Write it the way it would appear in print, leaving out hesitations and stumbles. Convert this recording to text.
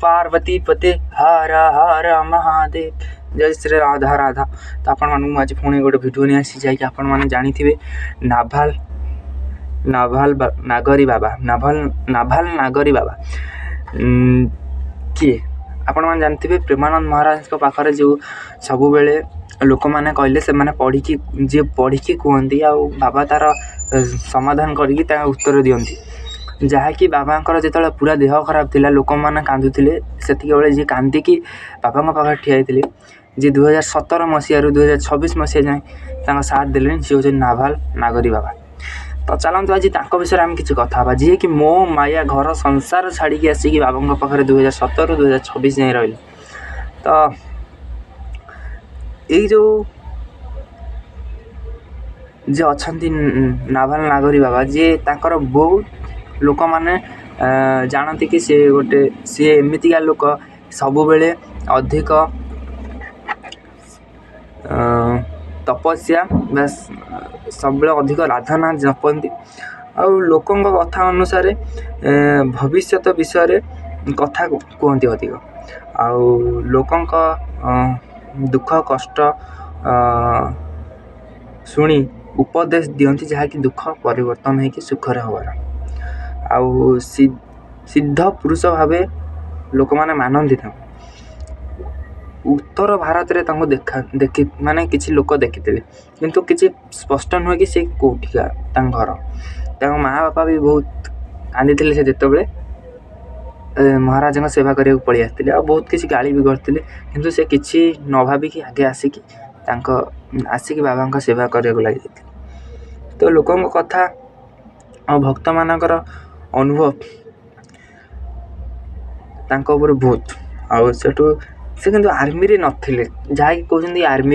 पार्वती पते हर हर महादेव जय श्री राधा राधा। तो आपण मानू आज पुणी गोटे भिडियो नहीं आसी जाकि आपण मैंने जानी नाभाल नाभाल नागरी बाबा नाभाल नागरी बाबा किए आपण मैंने जानते प्रेमानंद महाराज पाखे जो सब बेले लोक मैंने कहले से मैंने पढ़ी जी पढ़ी कहती आ बाबा तार समाधान करके उत्तर दियंती जहाँकि बाबांकर जो पूरा देह खराब थिला लोक मैंने कांदुले से जी कांदिकी बाबा पाखे ठिया होते जी 2017 मसीह 2026 मसीहा जाए साथ देले सी हूँ नाभाल नागरी बाबा। तो चलते आज विषय आम कि कथा जी कि मो माया घर संसार छाड़ी आसिक बाबा पाखे 2017 2026 जाए रही। तो यही जो अच्छा नाभाल नागरी बाबा जी तांकर बहुत लोक मैंने जानती कि सी गोटे सी एमतीका लोक सब बेले अधिक तपस्या सब बेले अधिक राधना जपती आ लोकों कथा अनुसार भविष्यत विषय कथा कहती अधिक आ लोकों दुख कष्ट शुणी उपदेश दियंती जहाँकि दुख परिवर्तन होकर सुखरे हबार आउ सिद्ध पुरुष भाव लोक मैंने मानती था। उत्तर भारत रे देखी माने किसी लोक देखी किंतु किसी स्पष्ट नुहे कि सी कौटिका घर माँ बापा भी बहुत कांदी थे से जिते महाराज सेवा करने पलि आसते और बहुत किसी गाली भी करते किंतु से किसी न भाविक आगे आसिक आसिक बाबा सेवा करने लगी। तो लोकों कथा और भक्त मानकर अनुभव तांको ऊपर बहुत आउ से किंतु आर्मी रे नथिले जहाँकि कहते आर्मी